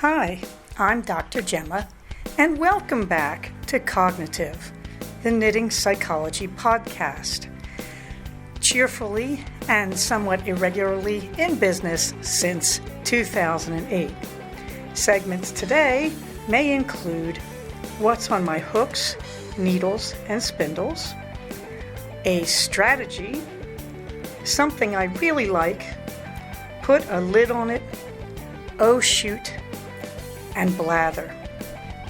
Hi, I'm Dr. Gemma, and welcome back to Cognitive, the Knitting Psychology podcast. Cheerfully and somewhat irregularly in business since 2008. Segments today may include what's on my hooks, needles, and spindles, a strategy, something I really like, put a lid on it, oh shoot, and blather.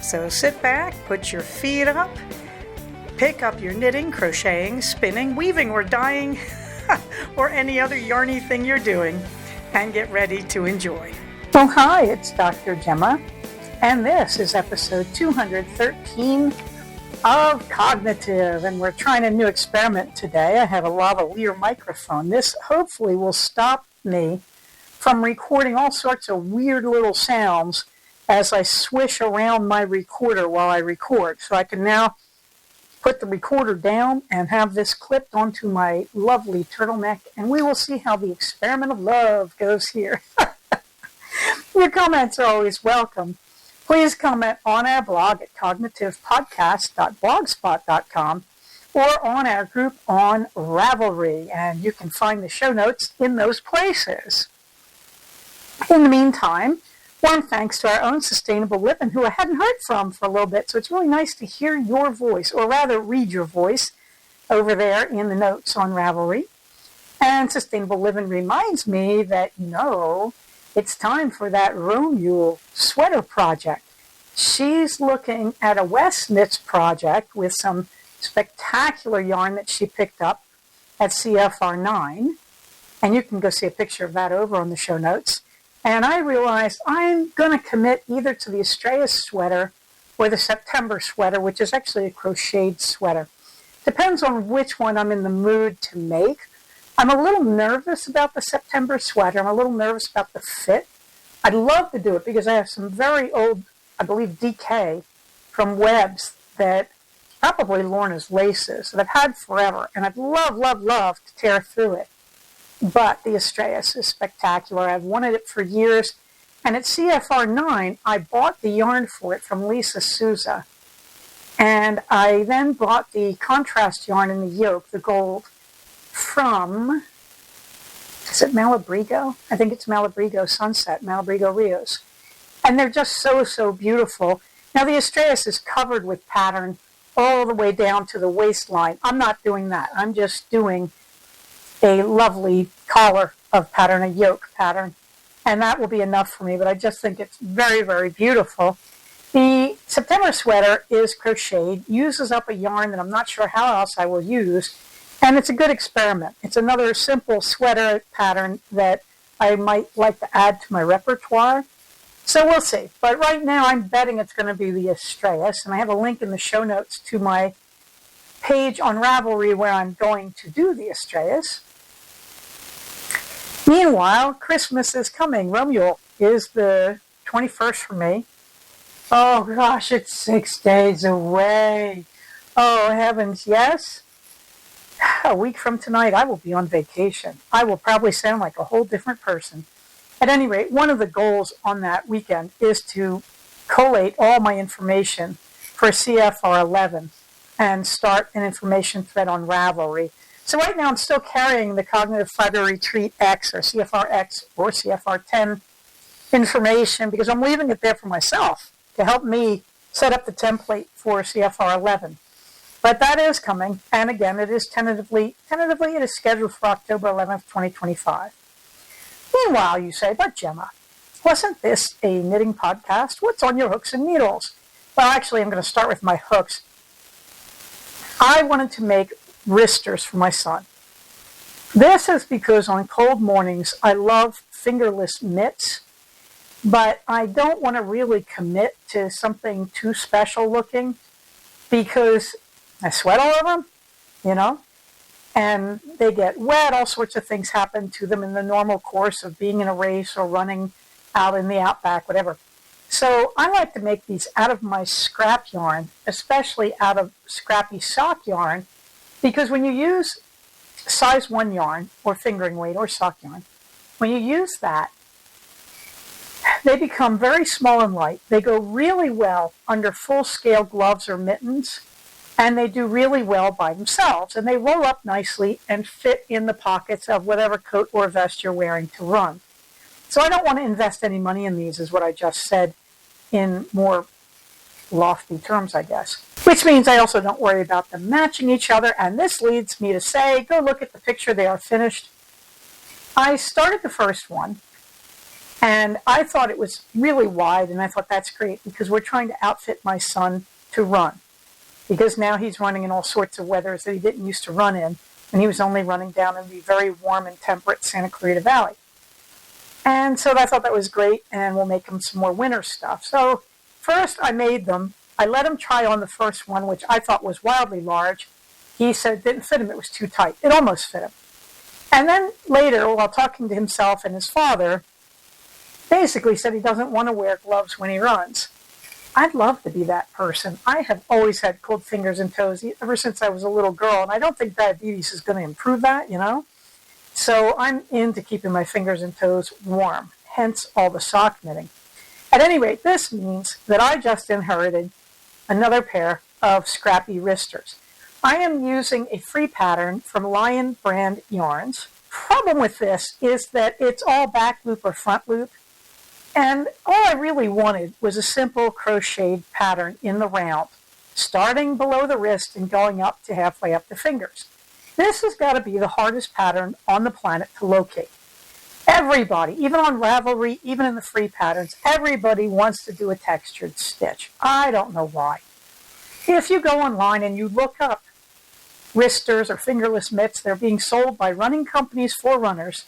So sit back, put your feet up, pick up your knitting, crocheting, spinning, weaving, or dyeing, or any other yarny thing you're doing, and get ready to enjoy. So hi, it's Dr. Gemma, and this is episode 213 of Cognitive, and we're trying a new experiment today. I have a lavalier microphone. This hopefully will stop me from recording all sorts of weird little sounds as I swish around my recorder while I record. So I can now put the recorder down and have this clipped onto my lovely turtleneck, and we will see how the experiment of love goes here. Your comments are always welcome. Please comment on our blog at cognitivepodcast.blogspot.com or on our group on Ravelry, and you can find the show notes in those places. In the meantime, warm thanks to our own Sustainable Living, who I hadn't heard from for a little bit, so it's really nice to hear your voice, or rather read your voice, over there in the notes on Ravelry. And Sustainable Living reminds me that, it's time for that Romuald sweater project. She's looking at a West Knits project with some spectacular yarn that she picked up at CFR9, and you can go see a picture of that over on the show notes. And I realized I'm going to commit either to the Estrella sweater or the September sweater, which is actually a crocheted sweater. Depends on which one I'm in the mood to make. I'm a little nervous about the September sweater. I'm a little nervous about the fit. I'd love to do it because I have some very old, I believe, DK from Webb's that probably Lorna's laces that I've had forever. And I'd love to tear through it. But the Estrella is spectacular. I've wanted it for years. And at CFR9, I bought the yarn for it from Lisa Souza. And I then bought the contrast yarn in the yoke, the gold, from, is it Malabrigo? I think it's Malabrigo Sunset, Malabrigo Rios. And they're just so beautiful. Now the Estrella is covered with pattern all the way down to the waistline. I'm not doing that. I'm just doing a lovely collar of pattern, a yoke pattern, and that will be enough for me, but I just think it's very beautiful. The September sweater is crocheted, uses up a yarn that I'm not sure how else I will use, and it's a good experiment. It's another simple sweater pattern that I might like to add to my repertoire, so we'll see. But right now I'm betting it's going to be the Estrella, and I have a link in the show notes to my page on Ravelry where I'm going to do the Estrellas. Meanwhile, Christmas is coming. Romuald is the 21st for me. Oh gosh, it's 6 days away. Oh heavens, yes. A week from tonight, I will be on vacation. I will probably sound like a whole different person. At any rate, one of the goals on that weekend is to collate all my information for CFR 11 and start an information thread on Ravelry. So right now I'm still carrying the Cognitive Fiber Retreat X or CFR X or CFR 10 information because I'm leaving it there for myself to help me set up the template for CFR 11. But that is coming, and again, it is tentatively it is scheduled for October 11th, 2025. Meanwhile, you say, but Gemma, wasn't this a knitting podcast? What's on your hooks and needles? Well, actually, I'm going to start with my hooks. I wanted to make wristers for my son. This is because on cold mornings I love fingerless mitts, but I don't want to really commit to something too special looking because I sweat all over them, and they get wet. All sorts of things happen to them in the normal course of being in a race or running out in the outback, whatever. So I like to make these out of my scrap yarn, especially out of scrappy sock yarn, because when you use size 1 yarn, or fingering weight, or sock yarn, when you use that, They become very small and light. They go really well under full-scale gloves or mittens, and they do really well by themselves. And they roll up nicely and fit in the pockets of whatever coat or vest you're wearing to run. So I don't want to invest any money in these, is what I just said in more lofty terms, I guess. Which means I also don't worry about them matching each other. And this leads me to say, go look at the picture. They are finished. I started the first one, and I thought it was really wide, and I thought that's great because we're trying to outfit my son to run. Because now he's running in all sorts of weathers that he didn't used to run in, and he was only running down in the very warm and temperate Santa Clarita Valley. And so I thought that was great, and we'll make him some more winter stuff. So first I made them. I let him try on the first one, which I thought was wildly large. He said it didn't fit him, it was too tight. It almost fit him. And then later, while talking to himself and his father, basically said he doesn't want to wear gloves when he runs. I'd love to be that person. I have always had cold fingers and toes ever since I was a little girl, and I don't think diabetes is going to improve that, So I'm into keeping my fingers and toes warm, hence all the sock knitting. At any rate, this means that I just inherited another pair of scrappy wristers. I am using a free pattern from Lion Brand Yarns. Problem with this is that it's all back loop or front loop. And all I really wanted was a simple crocheted pattern in the round, starting below the wrist and going up to halfway up the fingers. This has got to be the hardest pattern on the planet to locate. Everybody, even on Ravelry, even in the free patterns, everybody wants to do a textured stitch. I don't know why. If you go online and you look up wristers or fingerless mitts, they're being sold by running companies for runners.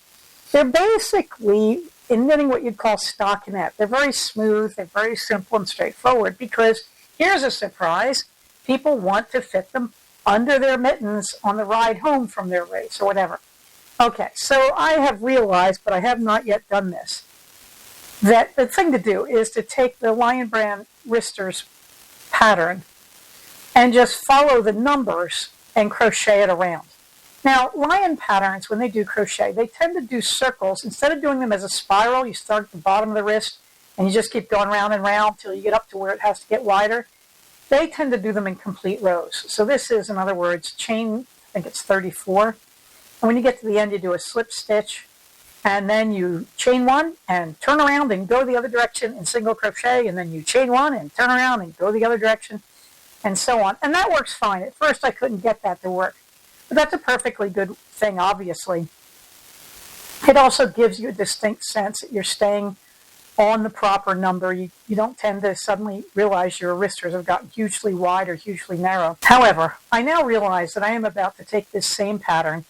They're basically in knitting what you'd call stockinette. They're very smooth, they're very simple and straightforward because here's a surprise, people want to fit them under their mittens on the ride home from their race or whatever. Okay, so I have realized, but I have not yet done this, that the thing to do is to take the Lion Brand wristers pattern and just follow the numbers and crochet it around. Now, Lion patterns, when they do crochet, they tend to do circles. Instead of doing them as a spiral, you start at the bottom of the wrist and you just keep going round and round until you get up to where it has to get wider. They tend to do them in complete rows. So this is, in other words, chain, I think it's 34. And when you get to the end, you do a slip stitch, and then you chain one and turn around and go the other direction in single crochet, and then you chain one and turn around and go the other direction, and so on. And that works fine. At first, I couldn't get that to work. But that's a perfectly good thing, obviously. It also gives you a distinct sense that you're staying on the proper number. You don't tend to suddenly realize your wristers have gotten hugely wide or hugely narrow. However, I now realize that I am about to take this same pattern,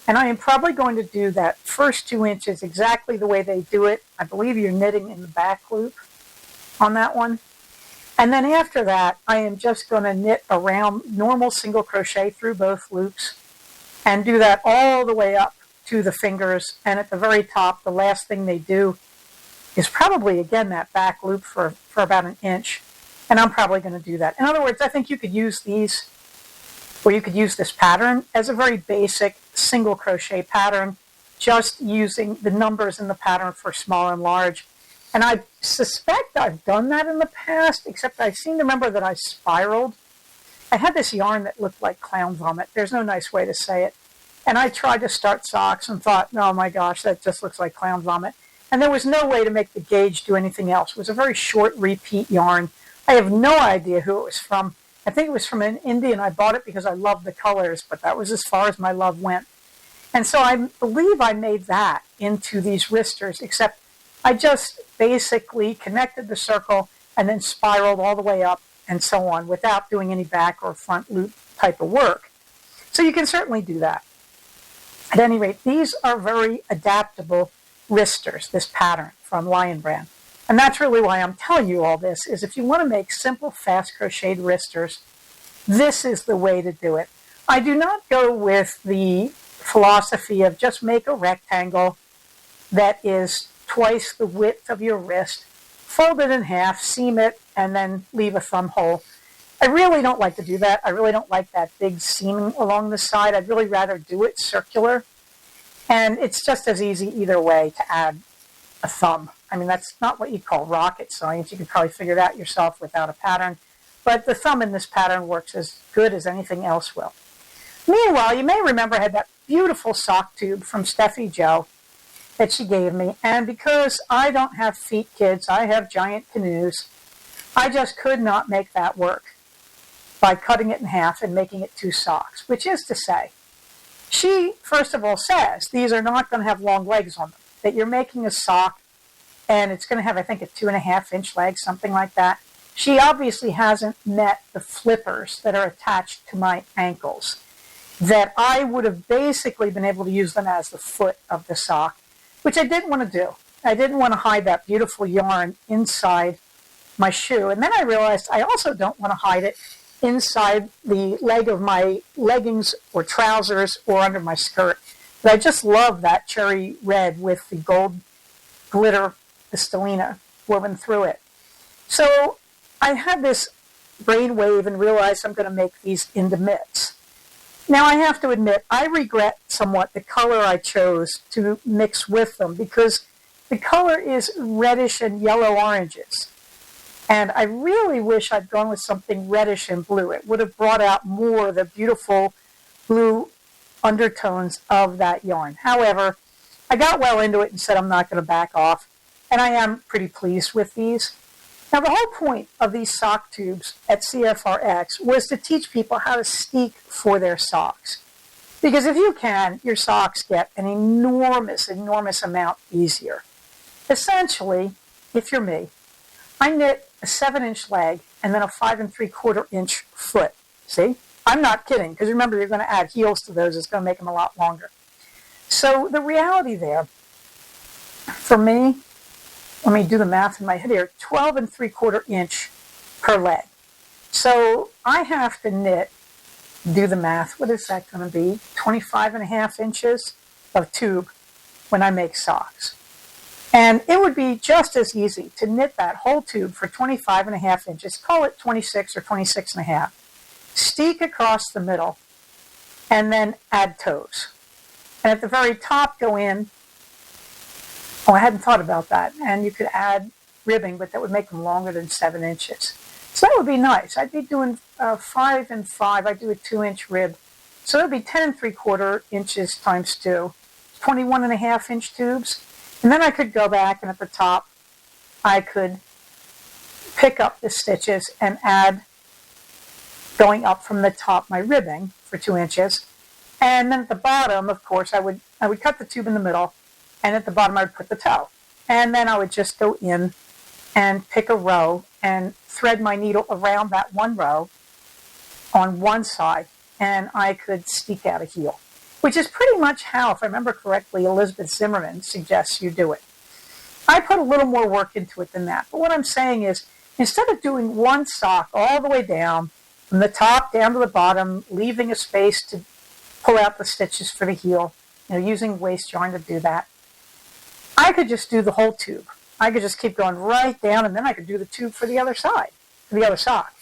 and I am probably going to do that first 2 inches exactly the way they do it. I believe you're knitting in the back loop on that one. And then after that, I am just going to knit around normal single crochet through both loops and do that all the way up to the fingers. And at the very top, the last thing they do is probably, again, that back loop for about 1 inch. And I'm probably going to do that. In other words, I think you could use these, or you could use this pattern as a very basic single crochet pattern, just using the numbers in the pattern for small and large. And I suspect I've done that in the past, except I seem to remember that I spiraled. I had this yarn that looked like clown vomit. There's no nice way to say it. And I tried to start socks and thought, oh my gosh, that just looks like clown vomit. And there was no way to make the gauge do anything else. It was a very short repeat yarn. I have no idea who it was from. I think it was from an Indian. I bought it because I loved the colors, but that was as far as my love went. And so I believe I made that into these wristers, except I just basically connected the circle and then spiraled all the way up and so on without doing any back or front loop type of work. So you can certainly do that. At any rate, these are very adaptable wristers, this pattern from Lion Brand. And that's really why I'm telling you all this, is if you want to make simple, fast crocheted wristers, this is the way to do it. I do not go with the philosophy of just make a rectangle that is twice the width of your wrist, fold it in half, seam it, and then leave a thumb hole. I really don't like to do that. I really don't like that big seam along the side. I'd really rather do it circular. And it's just as easy either way to add a thumb I mean, that's not what you call rocket science. You could probably figure it out yourself without a pattern. But the thumb in this pattern works as good as anything else will. Meanwhile, you may remember I had that beautiful sock tube from Steffi Jo that she gave me. And because I don't have feet, kids, I have giant canoes, I just could not make that work by cutting it in half and making it 2 socks, which is to say, she, first of all, says these are not going to have long legs on them, that you're making a sock and it's going to have, I think, a 2.5-inch leg, something like that. She obviously hasn't met the flippers that are attached to my ankles, that I would have basically been able to use them as the foot of the sock, which I didn't want to do. I didn't want to hide that beautiful yarn inside my shoe. And then I realized I also don't want to hide it inside the leg of my leggings or trousers or under my skirt. But I just love that cherry red with the gold glitter, the stellina, woven through it. So I had this brainwave and realized I'm going to make these into mitts. Now I have to admit, I regret somewhat the color I chose to mix with them because the color is reddish and yellow oranges. And I really wish I'd gone with something reddish and blue. It would have brought out more of the beautiful blue undertones of that yarn. However, I got well into it and said I'm not going to back off. And I am pretty pleased with these. Now, the whole point of these sock tubes at CFRX was to teach people how to steek for their socks. Because if you can, your socks get an enormous, enormous amount easier. Essentially, if you're me, I knit a 7-inch leg and then a 5 3/4-inch foot. See? I'm not kidding, because remember, you're going to add heels to those. It's going to make them a lot longer. So the reality there, for me, let me do the math in my head here, 12 3/4-inch per leg. So I have to knit, do the math, what is that going to be? 25.5 inches of tube when I make socks. And it would be just as easy to knit that whole tube for 25.5 inches, call it 26 or 26.5, steek across the middle, and then add toes. And at the very top go in, oh, I hadn't thought about that, and you could add ribbing, but that would make them longer than 7 inches. So that would be nice. I'd be doing 5 and 5, I'd do a 2-inch rib. So that would be 10 3/4 inches times 2, 21.5-inch tubes. And then I could go back, and at the top, I could pick up the stitches and add, going up from the top, my ribbing for 2 inches. And then at the bottom, of course, I would cut the tube in the middle, and at the bottom I would put the toe. And then I would just go in and pick a row and thread my needle around that one row on one side, and I could steek out a heel, which is pretty much how, if I remember correctly, Elizabeth Zimmerman suggests you do it. I put a little more work into it than that. But what I'm saying is, instead of doing one sock all the way down, from the top down to the bottom, leaving a space to pull out the stitches for the heel, using waste yarn to do that, I could just do the whole tube. I could just keep going right down, and then I could do the tube for the other side, for the other sock,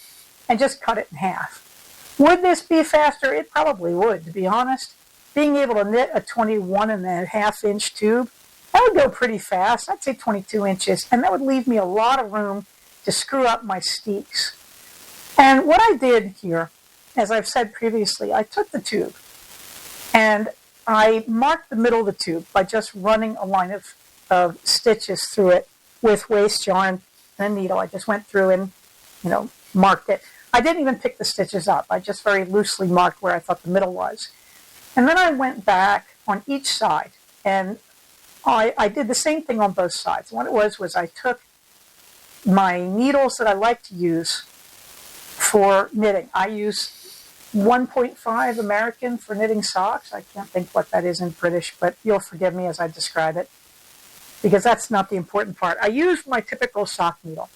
and just cut it in half. Would this be faster? It probably would, to be honest. Being able to knit a 21.5-inch tube, that would go pretty fast. I'd say 22 inches, and that would leave me a lot of room to screw up my steeks. And what I did here, as I've said previously, I took the tube and I marked the middle of the tube by just running a line of stitches through it with waste yarn and a needle. I just went through and, marked it. I didn't even pick the stitches up. I just very loosely marked where I thought the middle was. And then I went back on each side, and I did the same thing on both sides. What it was I took my needles that I like to use for knitting. I use 1.5 American for knitting socks. I can't think what that is in British, but you'll forgive me as I describe it, because that's not the important part. I used my typical sock needle.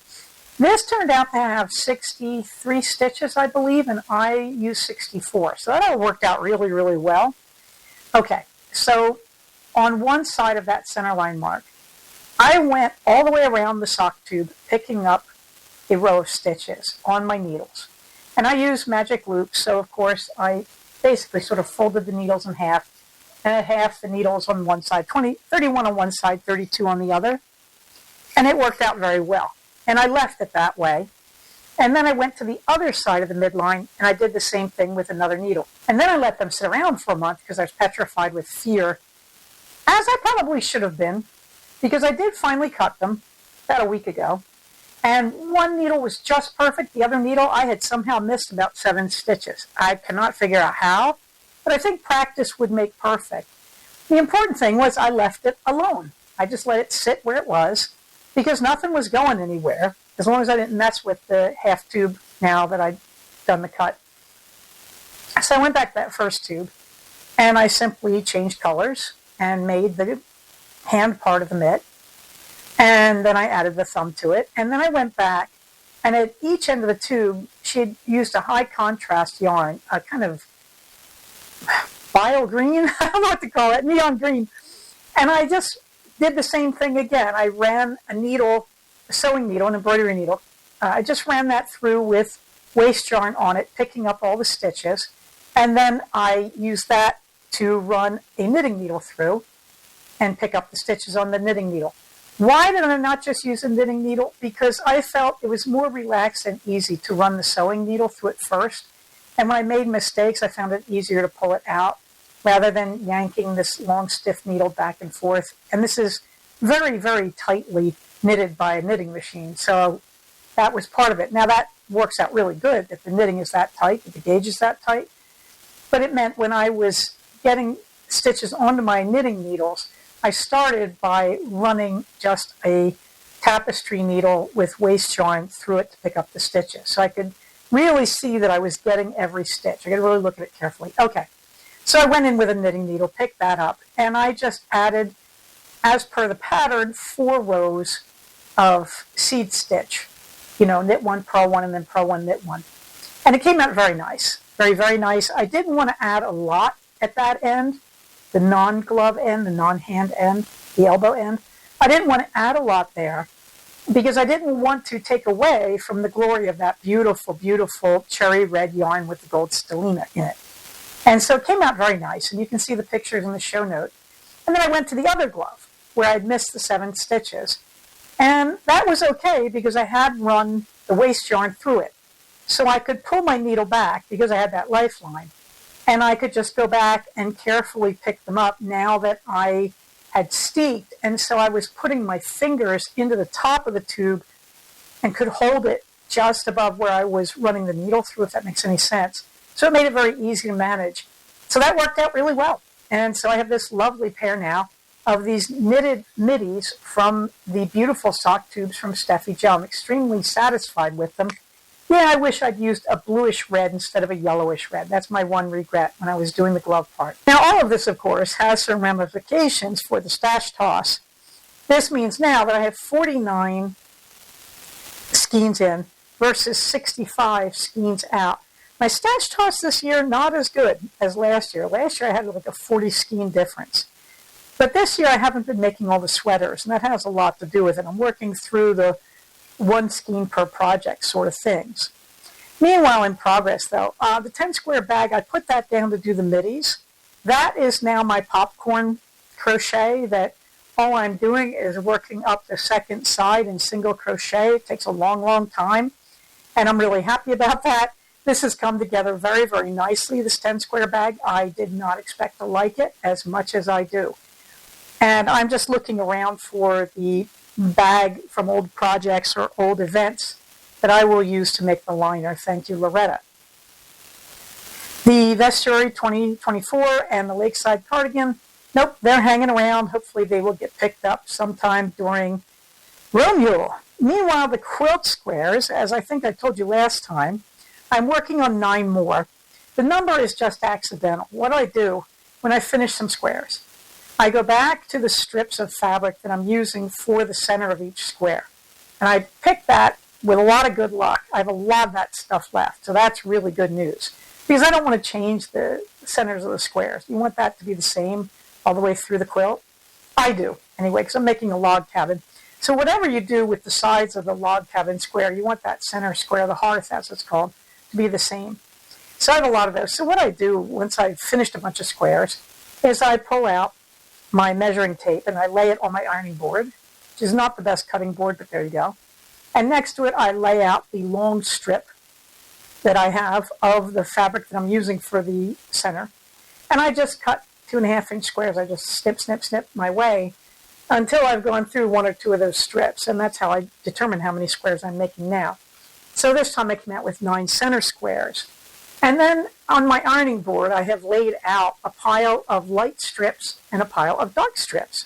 This turned out to have 63 stitches, I believe, and I used 64. So that all worked out really, really well. Okay, so on one side of that center line mark, I went all the way around the sock tube, picking up a row of stitches on my needles. And I used magic loops, so of course I basically sort of folded the needles in half, and at half the needles on one side, 31 on one side, 32 on the other. And it worked out very well. And I left it that way. And then I went to the other side of the midline, and I did the same thing with another needle. And then I let them sit around for a month because I was petrified with fear, as I probably should have been, because I did finally cut them about a week ago. And one needle was just perfect. The other needle, I had somehow missed about 7 stitches. I cannot figure out how, but I think practice would make perfect. The important thing was I left it alone. I just let it sit where it was because nothing was going anywhere, as long as I didn't mess with the half tube now that I'd done the cut. So I went back to that first tube, and I simply changed colors and made the hand part of the mitt. And then I added the thumb to it. And then I went back, and at each end of the tube, she had used a high contrast yarn, a kind of bio green, I don't know what to call it, neon green. And I just did the same thing again. I ran a needle, a sewing needle, an embroidery needle. I just ran that through with waste yarn on it, picking up all the stitches. And then I used that to run a knitting needle through and pick up the stitches on the knitting needle. Why did I not just use a knitting needle? Because I felt it was more relaxed and easy to run the sewing needle through it first. And when I made mistakes, I found it easier to pull it out rather than yanking this long, stiff needle back and forth. And this is very, very tightly knitted by a knitting machine. So that was part of it. Now that works out really good if the knitting is that tight, if the gauge is that tight. But it meant when I was getting stitches onto my knitting needles, I started by running just a tapestry needle with waste yarn through it to pick up the stitches. So I could really see that I was getting every stitch. I got to really look at it carefully. Okay. So I went in with a knitting needle, picked that up, and I just added, as per the pattern, 4 rows of seed stitch. You know, knit 1, purl 1, and then purl 1, knit 1. And it came out very nice. Very, very nice. I didn't want to add a lot at that end, the non-glove end, the non-hand end, the elbow end. I didn't want to add a lot there because I didn't want to take away from the glory of that beautiful, beautiful cherry red yarn with the gold stellina in it. And so it came out very nice, and you can see the pictures in the show note. And then I went to the other glove where I'd missed the 7 stitches. And that was okay because I had run the waste yarn through it. So I could pull my needle back because I had that lifeline. And I could just go back and carefully pick them up now that I had steeked. And so I was putting my fingers into the top of the tube and could hold it just above where I was running the needle through, if that makes any sense. So it made it very easy to manage. So that worked out really well. And so I have this lovely pair now of these knitted middies from the beautiful sock tubes from Steffi Gel. I'm extremely satisfied with them. Yeah, I wish I'd used a bluish red instead of a yellowish red. That's my one regret when I was doing the glove part. Now, all of this, of course, has some ramifications for the stash toss. This means now that I have 49 skeins in versus 65 skeins out. My stash toss this year, not as good as last year. Last year I had like a 40 skein difference. But this year I haven't been making all the sweaters, and that has a lot to do with it. I'm working through the 1 skein per project sort of things. Meanwhile, in progress, though, the 10 square bag, I put that down to do the middies. That is now my popcorn crochet that all I'm doing is working up the second side in single crochet. It takes a long, long time, and I'm really happy about that. This has come together very, very nicely, this 10 square bag. I did not expect to like it as much as I do. And I'm just looking around for the bag from old projects or old events that I will use to make the liner. Thank you, Loretta. The Vestiary 2024 and the Lakeside Cardigan, nope, they're hanging around. Hopefully they will get picked up sometime during Romule. Meanwhile, the quilt squares, as I think I told you last time, I'm working on 9 more. The number is just accidental. What I do when I finish some squares, I go back to the strips of fabric that I'm using for the center of each square. And I pick that with a lot of good luck. I have a lot of that stuff left. So that's really good news. Because I don't want to change the centers of the squares. You want that to be the same all the way through the quilt? I do, anyway, because I'm making a log cabin. So whatever you do with the sides of the log cabin square, you want that center square, the hearth, as it's called, to be the same. So I have a lot of those. So what I do once I've finished a bunch of squares is I pull out my measuring tape and I lay it on my ironing board, which is not the best cutting board, but there you go. And next to it, I lay out the long strip that I have of the fabric that I'm using for the center. And I just cut 2.5-inch squares. I just snip, snip, snip my way until I've gone through one or two of those strips. And that's how I determine how many squares I'm making now. So this time I came out with 9 center squares. And then on my ironing board, I have laid out a pile of light strips and a pile of dark strips.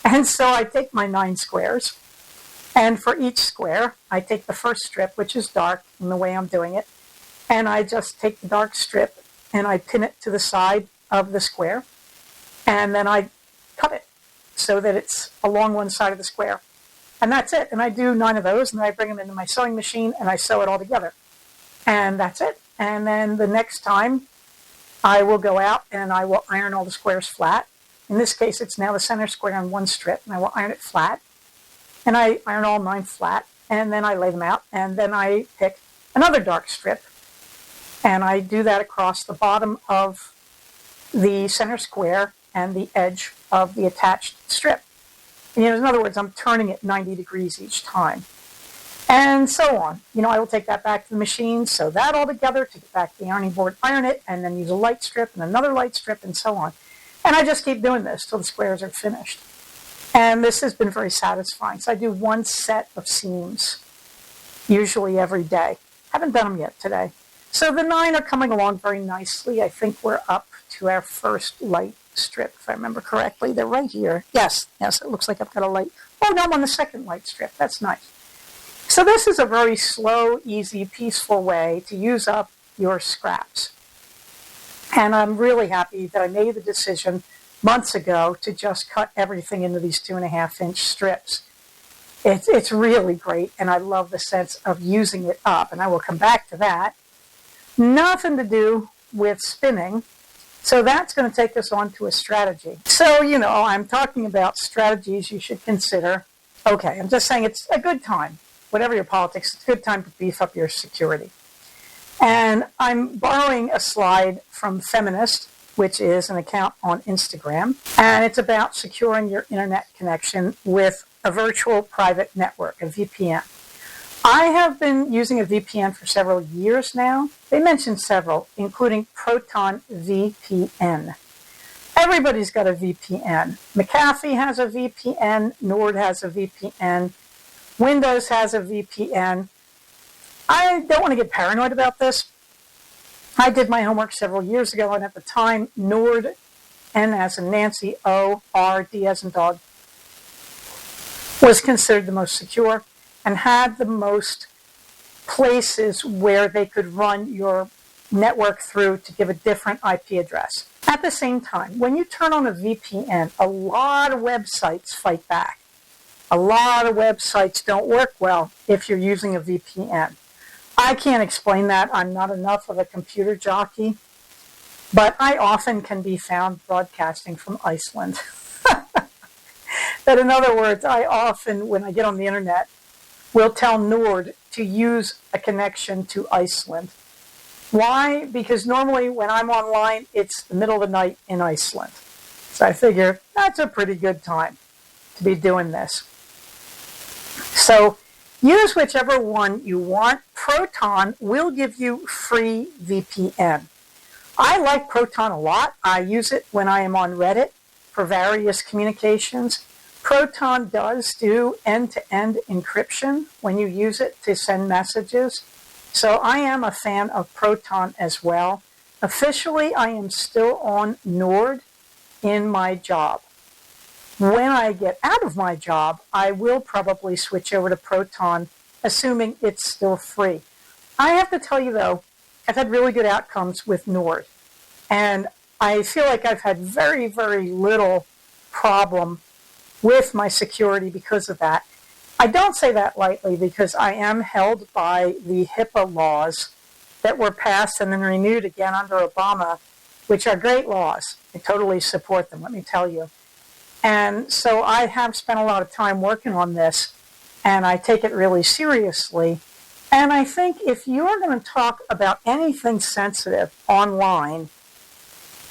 And so I take my 9 squares, and for each square, I take the first strip, which is dark in the way I'm doing it, and I just take the dark strip and I pin it to the side of the square, and then I cut it so that it's along one side of the square. And that's it. And I do 9 of those, and I bring them into my sewing machine, and I sew it all together. And that's it. And then the next time, I will go out and I will iron all the squares flat. In this case, it's now the center square on one strip, and I will iron it flat. And I iron all 9 flat, and then I lay them out, and then I pick another dark strip, and I do that across the bottom of the center square and the edge of the attached strip. And, in other words, I'm turning it 90 degrees each time. And so on. I will take that back to the machine, sew that all together, take it back to the ironing board, iron it, and then use a light strip and another light strip, and so on. And I just keep doing this till the squares are finished. And this has been very satisfying. So I do 1 set of seams, usually every day. Haven't done them yet today. So the 9 are coming along very nicely. I think we're up to our first light strip, if I remember correctly. They're right here. Yes, it looks like I've got a light. Oh, no, I'm on the second light strip. That's nice. So this is a very slow, easy, peaceful way to use up your scraps. And I'm really happy that I made the decision months ago to just cut everything into these 2.5-inch strips. It's really great, and I love the sense of using it up, and I will come back to that. Nothing to do with spinning, so that's going to take us on to a strategy. So, I'm talking about strategies you should consider. Okay, I'm just saying it's a good time. Whatever your politics, it's a good time to beef up your security. And I'm borrowing a slide from Feminist, which is an account on Instagram, and it's about securing your internet connection with a virtual private network, a VPN. I have been using a VPN for several years now. They mentioned several, including Proton VPN. Everybody's got a VPN. McAfee has a VPN, Nord has a VPN, Windows has a VPN. I don't want to get paranoid about this. I did my homework several years ago, and at the time, Nord, N as in Nancy, O, R, D as in dog, was considered the most secure and had the most places where they could run your network through to give a different IP address. At the same time, when you turn on a VPN, a lot of websites fight back. A lot of websites don't work well if you're using a VPN. I can't explain that. I'm not enough of a computer jockey, but I often can be found broadcasting from Iceland. But in other words, I often, when I get on the internet, will tell Nord to use a connection to Iceland. Why? Because normally when I'm online, it's the middle of the night in Iceland. So I figure that's a pretty good time to be doing this. So use whichever one you want. Proton will give you free VPN. I like Proton a lot. I use it when I am on Reddit for various communications. Proton does do end-to-end encryption when you use it to send messages. So I am a fan of Proton as well. Officially, I am still on Nord in my job. When I get out of my job, I will probably switch over to Proton, assuming it's still free. I have to tell you, though, I've had really good outcomes with Nord. And I feel like I've had very, very little problem with my security because of that. I don't say that lightly because I am held by the HIPAA laws that were passed and then renewed again under Obama, which are great laws. I totally support them, let me tell you. And so I have spent a lot of time working on this, and I take it really seriously. And I think if you're going to talk about anything sensitive online,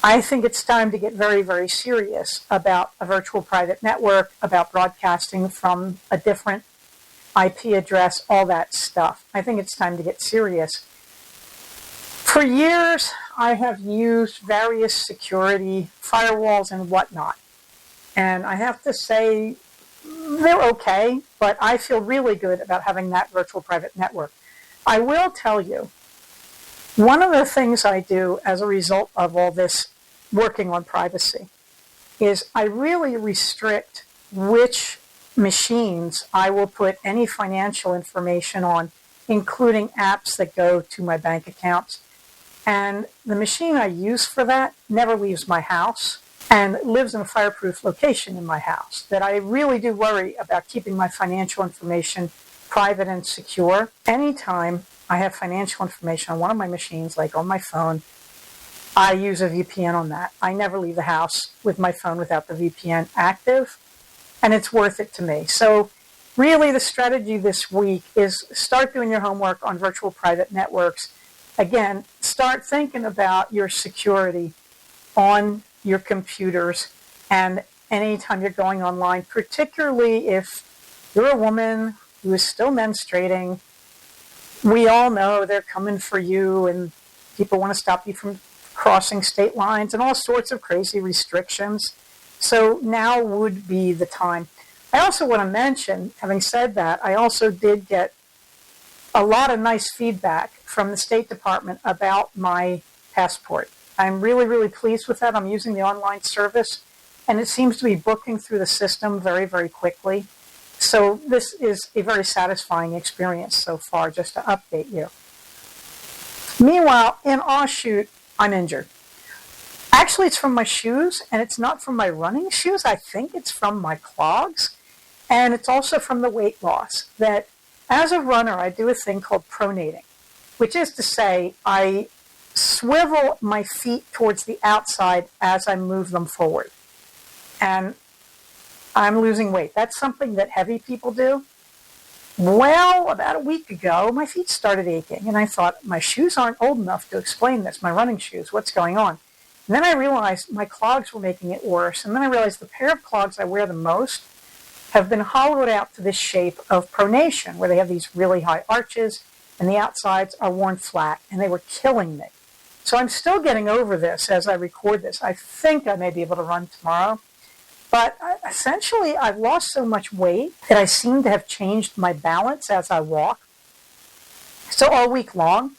I think it's time to get very, very serious about a virtual private network, about broadcasting from a different IP address, all that stuff. I think it's time to get serious. For years, I have used various security firewalls and whatnot. And I have to say, they're okay, but I feel really good about having that virtual private network. I will tell you, one of the things I do as a result of all this working on privacy is I really restrict which machines I will put any financial information on, including apps that go to my bank accounts. And the machine I use for that never leaves my house and lives in a fireproof location in my house, that I really do worry about keeping my financial information private and secure. Anytime I have financial information on one of my machines, like on my phone, I use a VPN on that. I never leave the house with my phone without the VPN active, and it's worth it to me. So really the strategy this week is start doing your homework on virtual private networks. Again, start thinking about your security on your computers and anytime you're going online, particularly if you're a woman who is still menstruating. We all know they're coming for you and people want to stop you from crossing state lines and all sorts of crazy restrictions. So now would be the time. I also want to mention, having said that, I also did get a lot of nice feedback from the State Department about my passport. I'm really, really pleased with that. I'm using the online service, and it seems to be booking through the system very, very quickly. So this is a very satisfying experience so far, just to update you. Meanwhile, in Offshoot, I'm injured. Actually, it's from my shoes, and it's not from my running shoes. I think it's from my clogs, and it's also from the weight loss. That as a runner, I do a thing called pronating, which is to say I swivel my feet towards the outside as I move them forward. And I'm losing weight. That's something that heavy people do. Well, about a week ago, my feet started aching, and I thought, my shoes aren't old enough to explain this, my running shoes, what's going on? And then I realized my clogs were making it worse, and then I realized the pair of clogs I wear the most have been hollowed out to this shape of pronation, where they have these really high arches, and the outsides are worn flat, and they were killing me. So I'm still getting over this as I record this. I think I may be able to run tomorrow. But essentially, I've lost so much weight that I seem to have changed my balance as I walk. So all week long,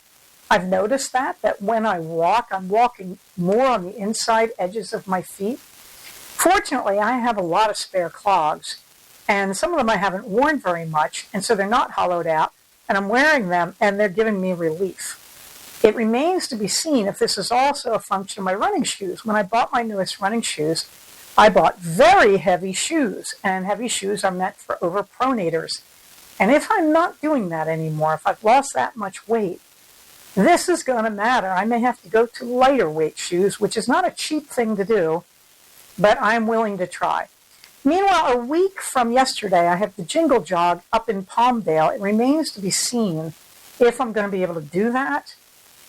I've noticed that when I walk, I'm walking more on the inside edges of my feet. Fortunately, I have a lot of spare clogs, and some of them I haven't worn very much, and so they're not hollowed out, and I'm wearing them, and they're giving me relief. It remains to be seen if this is also a function of my running shoes. When I bought my newest running shoes, I bought very heavy shoes, and heavy shoes are meant for overpronators. And if I'm not doing that anymore, if I've lost that much weight, this is going to matter. I may have to go to lighter weight shoes, which is not a cheap thing to do, but I'm willing to try. Meanwhile, a week from yesterday, I have the Jingle Jog up in Palmdale. It remains to be seen if I'm going to be able to do that.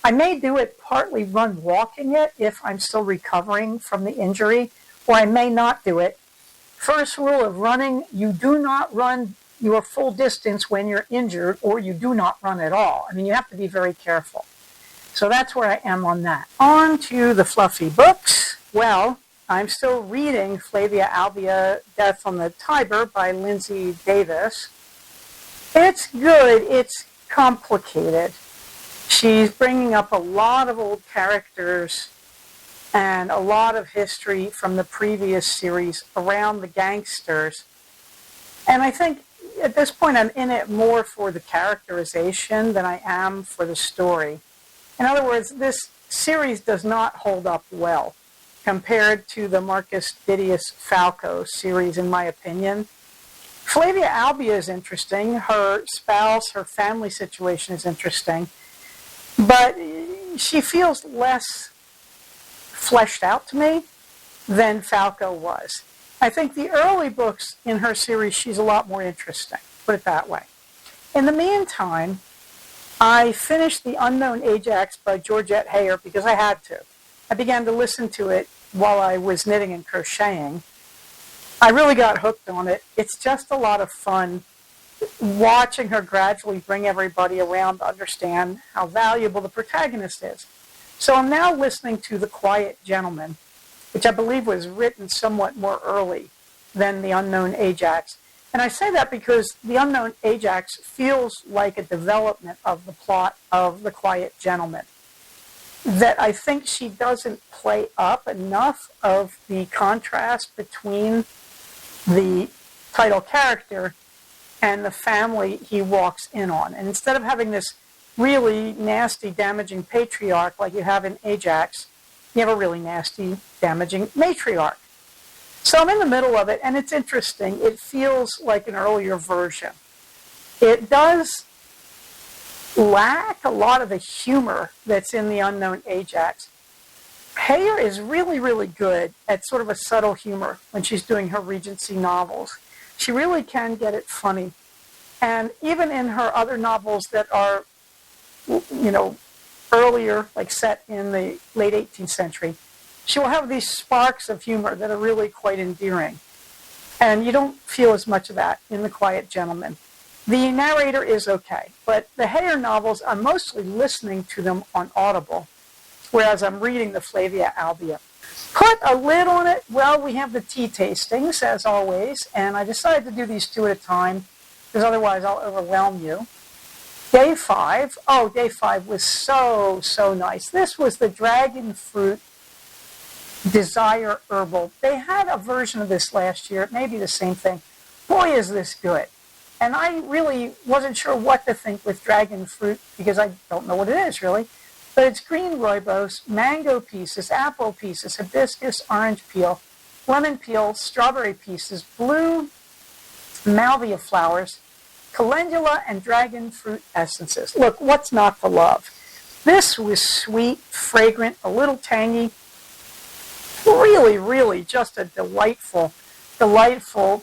I may do it partly run walking it if I'm still recovering from the injury, or I may not do it. First rule of running, you do not run your full distance when you're injured, or you do not run at all. I mean, you have to be very careful. So that's where I am on that. On to the fluffy books. Well, I'm still reading Flavia Albia, Death on the Tiber by Lindsay Davis. It's good. It's complicated. She's bringing up a lot of old characters and a lot of history from the previous series around the gangsters. And I think at this point I'm in it more for the characterization than I am for the story. In other words, this series does not hold up well compared to the Marcus Didius Falco series, in my opinion. Flavia Albia is interesting. Her spouse, her family situation is interesting. But she feels less fleshed out to me than Falco was. I think the early books in her series, she's a lot more interesting, put it that way. In the meantime, I finished The Unknown Ajax by Georgette Heyer because I had to. I began to listen to it while I was knitting and crocheting. I really got hooked on it. It's just a lot of fun watching her gradually bring everybody around to understand how valuable the protagonist is. So I'm now listening to The Quiet Gentleman, which I believe was written somewhat more early than The Unknown Ajax. And I say that because The Unknown Ajax feels like a development of the plot of The Quiet Gentleman, that I think she doesn't play up enough of the contrast between the title character and the family he walks in on. And instead of having this really nasty, damaging patriarch like you have in Ajax, you have a really nasty, damaging matriarch. So I'm in the middle of it, and it's interesting. It feels like an earlier version. It does lack a lot of the humor that's in The Unknown Ajax. Heyer is really, really good at sort of a subtle humor when she's doing her Regency novels. She really can get it funny. And even in her other novels that are, earlier, like set in the late 18th century, she will have these sparks of humor that are really quite endearing. And you don't feel as much of that in The Quiet Gentleman. The narrator is okay, but the Heyer novels, I'm mostly listening to them on Audible, whereas I'm reading the Flavia Albia. Put a lid on it. Well, we have the tea tastings, as always, and I decided to do these two at a time, because otherwise I'll overwhelm you. Day 5. Oh, Day 5 was so, so nice. This was the Dragon Fruit Desire Herbal. They had a version of this last year. It may be the same thing. Boy, is this good. And I really wasn't sure what to think with dragon fruit because I don't know what it is, really. But it's green rooibos, mango pieces, apple pieces, hibiscus, orange peel, lemon peel, strawberry pieces, blue malvia flowers, calendula, and dragon fruit essences. Look, what's not to love? This was sweet, fragrant, a little tangy. Really, really just a delightful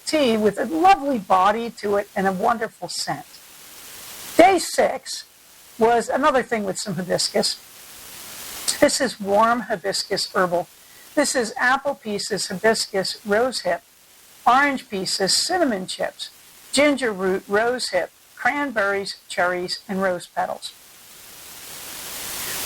tea with a lovely body to it and a wonderful scent. Day 6 was another thing with some hibiscus. This is warm hibiscus herbal. This is apple pieces, hibiscus, rosehip, orange pieces, cinnamon chips, ginger root, rosehip, cranberries, cherries, and rose petals.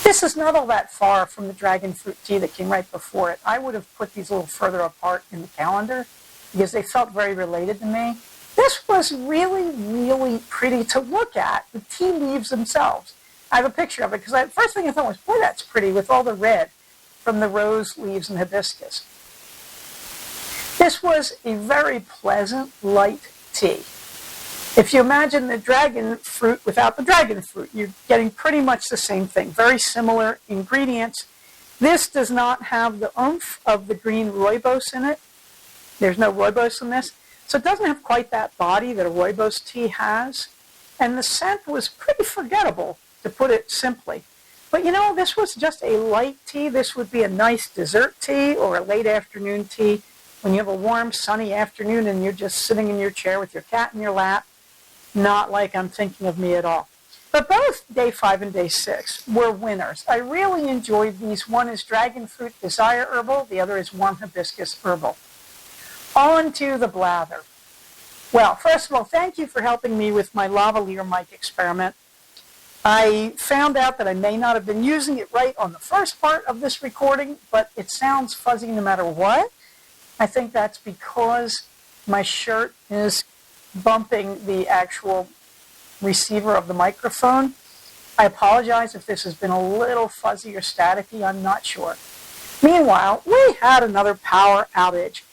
This is not all that far from the dragon fruit tea that came right before it. I would have put these a little further apart in the calendar because they felt very related to me. This was really, really pretty to look at, the tea leaves themselves. I have a picture of it because the first thing I thought was, boy, that's pretty with all the red from the rose leaves and hibiscus. This was a very pleasant, light tea. If you imagine the dragon fruit without the dragon fruit, you're getting pretty much the same thing. Very similar ingredients. This does not have the oomph of the green rooibos in it. There's no rooibos in this. So it doesn't have quite that body that a rooibos tea has. And the scent was pretty forgettable, to put it simply. But this was just a light tea. This would be a nice dessert tea or a late afternoon tea when you have a warm, sunny afternoon and you're just sitting in your chair with your cat in your lap. Not like I'm thinking of me at all. But both Day 5 and Day 6 were winners. I really enjoyed these. One is Dragon Fruit Desire Herbal. The other is Warm Hibiscus Herbal. On to the blather. Well, first of all, thank you for helping me with my lavalier mic experiment. I found out that I may not have been using it right on the first part of this recording, but it sounds fuzzy no matter what. I think that's because my shirt is bumping the actual receiver of the microphone. I apologize if this has been a little fuzzy or staticky. I'm not sure. Meanwhile, we had another power outage.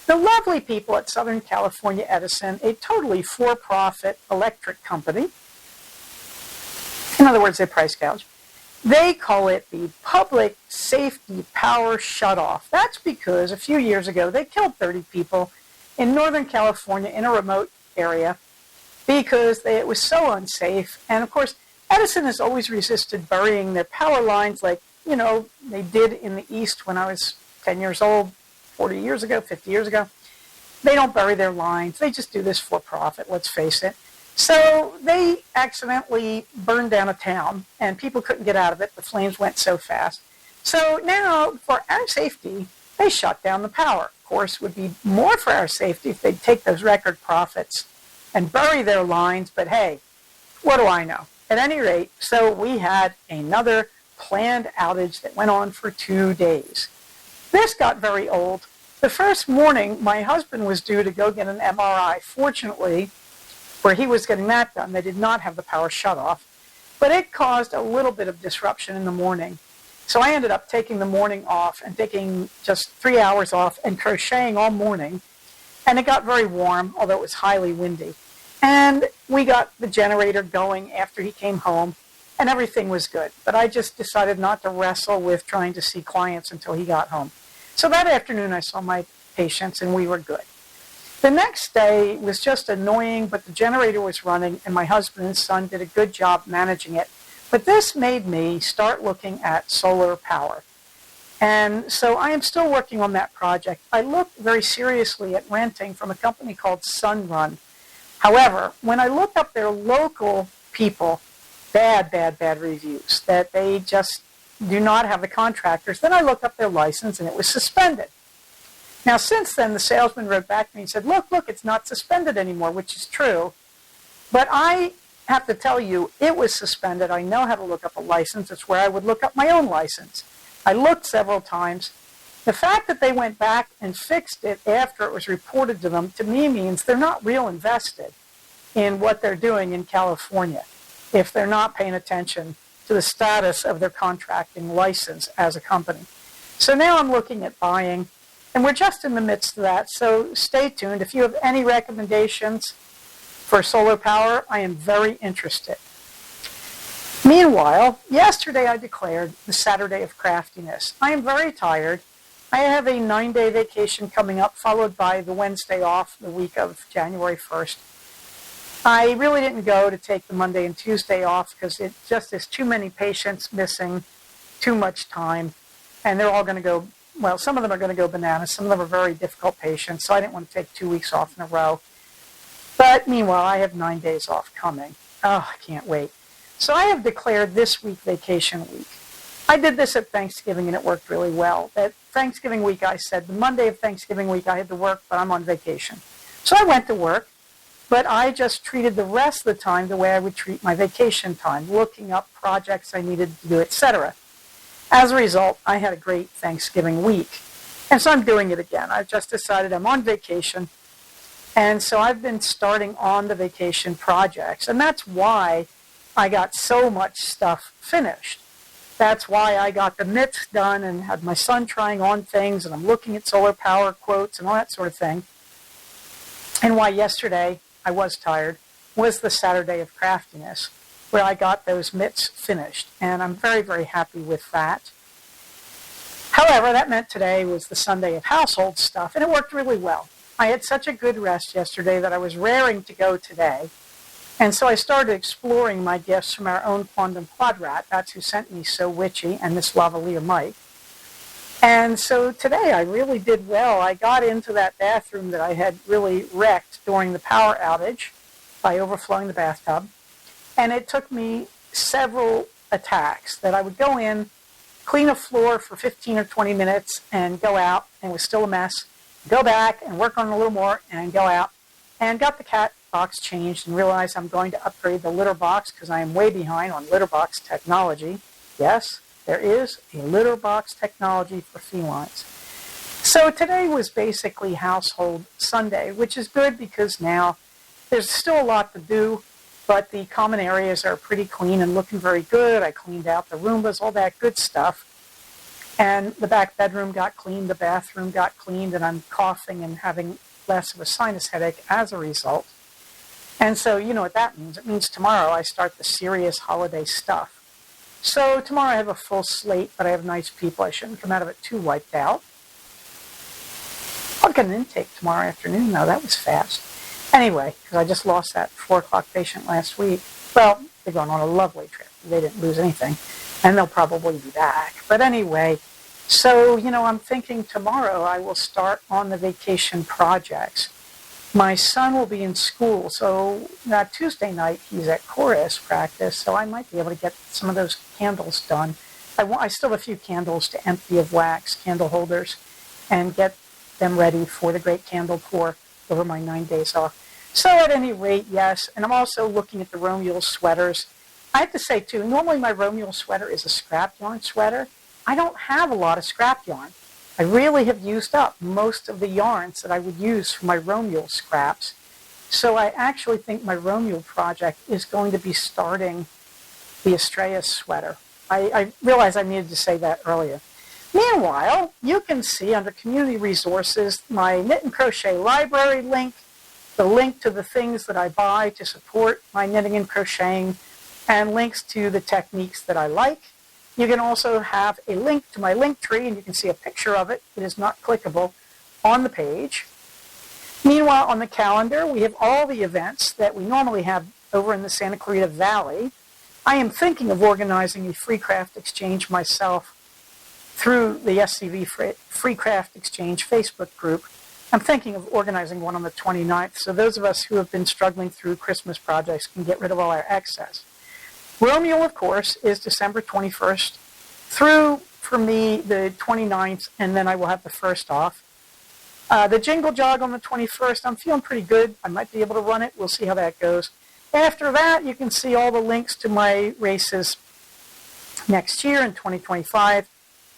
The lovely people at Southern California Edison, a totally for-profit electric company, in other words, they price gouge, they call it the Public Safety Power Shutoff. That's because a few years ago they killed 30 people in Northern California in a remote area because it was so unsafe. And of course, Edison has always resisted burying their power lines like, they did in the East when I was 10 years old, 40 years ago, 50 years ago. They don't bury their lines. They just do this for profit, let's face it. So they accidentally burned down a town, and people couldn't get out of it. The flames went so fast. So now, for our safety, they shut down the power. Of course, it would be more for our safety if they'd take those record profits and bury their lines, but hey, what do I know? At any rate, so we had another planned outage that went on for 2 days. This got very old. The first morning, my husband was due to go get an MRI. Fortunately, where he was getting that done, they did not have the power shut off, but it caused a little bit of disruption in the morning. So I ended up taking the morning off and taking just 3 hours off and crocheting all morning. And it got very warm, although it was highly windy. And we got the generator going after he came home, and everything was good. But I just decided not to wrestle with trying to see clients until he got home. So that afternoon I saw my patients, and we were good. The next day was just annoying, but the generator was running, and my husband and son did a good job managing it. But this made me start looking at solar power. And so I am still working on that project. I looked very seriously at renting from a company called Sunrun. However, when I looked up their local people, bad reviews, that they just do not have the contractors, then I looked up their license and it was suspended. Now, since then, the salesman wrote back to me and said, look, it's not suspended anymore, which is true. But I have to tell you, it was suspended. I know how to look up a license. It's where I would look up my own license. I looked several times. The fact that they went back and fixed it after it was reported to them, to me means they're not real invested in what they're doing in California if they're not paying attention to the status of their contracting license as a company. So now I'm looking at buying, and we're just in the midst of that. So stay tuned. If you have any recommendations for solar power, I am very interested. Meanwhile, yesterday I declared the Saturday of Craftiness. I am very tired. I have a 9-day vacation coming up, followed by the Wednesday off the week of January 1st. I really didn't go to take the Monday and Tuesday off because it just is too many patients missing, too much time, and they're all going to go, well, some of them are going to go bananas. Some of them are very difficult patients, so I didn't want to take 2 weeks off in a row. But meanwhile, I have 9 days off coming. Oh, I can't wait. So I have declared this week vacation week. I did this at Thanksgiving, and it worked really well. At Thanksgiving week, I said the Monday of Thanksgiving week I had to work, but I'm on vacation. So I went to work, but I just treated the rest of the time the way I would treat my vacation time, looking up projects I needed to do, etc. As a result, I had a great Thanksgiving week. And so I'm doing it again. I've just decided I'm on vacation. And so I've been starting on the vacation projects. And that's why I got so much stuff finished. That's why I got the mitts done and had my son trying on things, and I'm looking at solar power quotes and all that sort of thing. And why yesterday, I was tired, was the Saturday of Craftiness, where I got those mitts finished. And I'm very, very happy with that. However, that meant today was the Sunday of household stuff, and it worked really well. I had such a good rest yesterday that I was raring to go today. And so I started exploring my gifts from our own Quondam Quadrat. That's who sent me So Witchy and Miss Lavalier Mike. And so today I really did well. I got into that bathroom that I had really wrecked during the power outage by overflowing the bathtub. And it took me several attacks that I would go in, clean a floor for 15 or 20 minutes, and go out, and it was still a mess. Go back and work on it a little more, and go out. And got the cat box changed and realized I'm going to upgrade the litter box because I am way behind on litter box technology. Yes, there is a litter box technology for felines. So today was basically Household Sunday, which is good because now there's still a lot to do, but the common areas are pretty clean and looking very good. I cleaned out the Roombas, all that good stuff. And the back bedroom got cleaned, the bathroom got cleaned, and I'm coughing and having less of a sinus headache as a result. And so you know what that means. It means tomorrow I start the serious holiday stuff. So tomorrow I have a full slate, but I have nice people. I shouldn't come out of it too wiped out. I'll get an intake tomorrow afternoon, though. That was fast. Anyway, because I just lost that 4 o'clock patient last week. Well, they're going on a lovely trip. They didn't lose anything. And they'll probably be back. But anyway, so, I'm thinking tomorrow I will start on the vacation projects. My son will be in school, so that Tuesday night he's at chorus practice, so I might be able to get some of those candles done I still have a few candles to empty of wax, candle holders, and get them ready for the great candle pour over my 9 days off. So at any rate, yes, and I'm also looking at the Romeul sweaters. I have to say, too, normally my Romeul sweater is a scrap yarn sweater. I don't have a lot of scrap yarn. I really have used up most of the yarns that I would use for my Romeul scraps. So I actually think my Romeul project is going to be starting the Estrella sweater. I realized I needed to say that earlier. Meanwhile, you can see under Community Resources my Knit and Crochet Library link, the link to the things that I buy to support my knitting and crocheting, and links to the techniques that I like. You can also have a link to my link tree, and you can see a picture of it. It is not clickable on the page. Meanwhile, on the calendar, we have all the events that we normally have over in the Santa Clarita Valley. I am thinking of organizing a free craft exchange myself through the SCV Free Craft Exchange Facebook group. I'm thinking of organizing one on the 29th, so those of us who have been struggling through Christmas projects can get rid of all our excess. Romeul, of course, is December 21st through, for me, the 29th, and then I will have the 1st off. The Jingle Jog on the 21st, I'm feeling pretty good. I might be able to run it. We'll see how that goes. After that, you can see all the links to my races next year in 2025.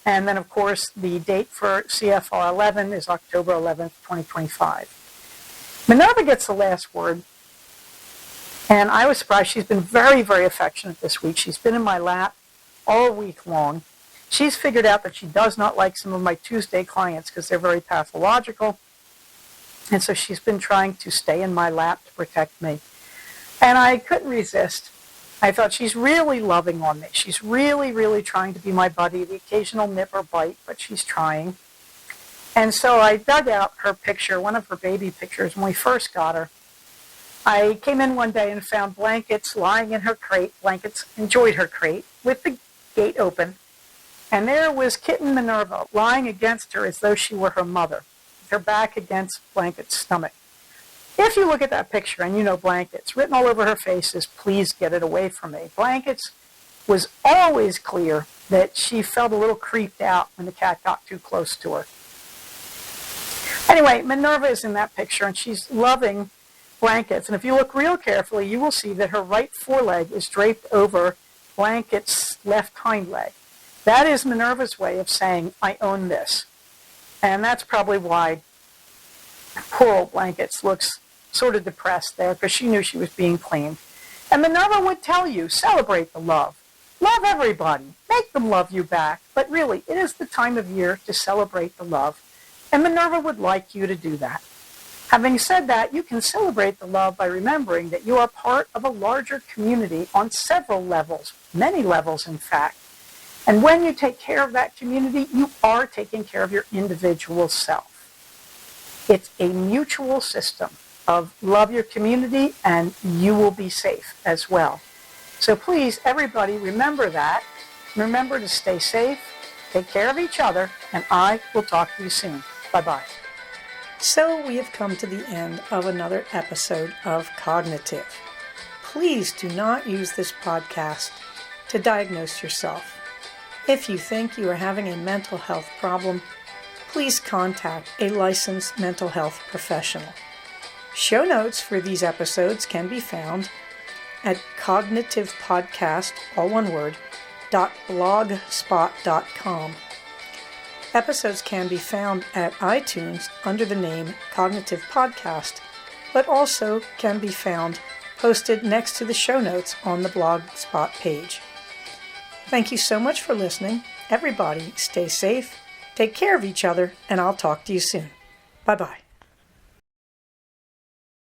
And then, of course, the date for CFR 11 is October 11th, 2025. Minerva gets the last word. And I was surprised. She's been very, very affectionate this week. She's been in my lap all week long. She's figured out that she does not like some of my Tuesday clients because they're very pathological. And so she's been trying to stay in my lap to protect me. And I couldn't resist. I thought she's really loving on me. She's really, really trying to be my buddy. The occasional nip or bite, but she's trying. And so I dug out her picture, one of her baby pictures when we first got her. I came in one day and found Blankets lying in her crate. Blankets enjoyed her crate with the gate open. And there was kitten Minerva lying against her as though she were her mother, with her back against Blanket's stomach. If you look at that picture, and you know Blankets, written all over her face is, "Please get it away from me." Blankets was always clear that she felt a little creeped out when the cat got too close to her. Anyway, Minerva is in that picture, and she's loving Blankets. And if you look real carefully, you will see that her right foreleg is draped over Blanket's left hind leg. That is Minerva's way of saying, "I own this." And that's probably why poor old Blankets looks sort of depressed there, because she knew she was being cleaned. And Minerva would tell you, celebrate the love. Love everybody. Make them love you back. But really, it is the time of year to celebrate the love. And Minerva would like you to do that. Having said that, you can celebrate the love by remembering that you are part of a larger community on several levels, many levels, in fact. And when you take care of that community, you are taking care of your individual self. It's a mutual system of love your community and you will be safe as well. So please, everybody, remember that. Remember to stay safe, take care of each other, and I will talk to you soon. Bye-bye. So we have come to the end of another episode of Cognitive. Please do not use this podcast to diagnose yourself. If you think you are having a mental health problem, please contact a licensed mental health professional. Show notes for these episodes can be found at cognitivepodcast, all one word, .blogspot.com. Episodes can be found at iTunes under the name Cognitive Podcast, but also can be found posted next to the show notes on the Blogspot page. Thank you so much for listening. Everybody, stay safe, take care of each other, and I'll talk to you soon. Bye-bye.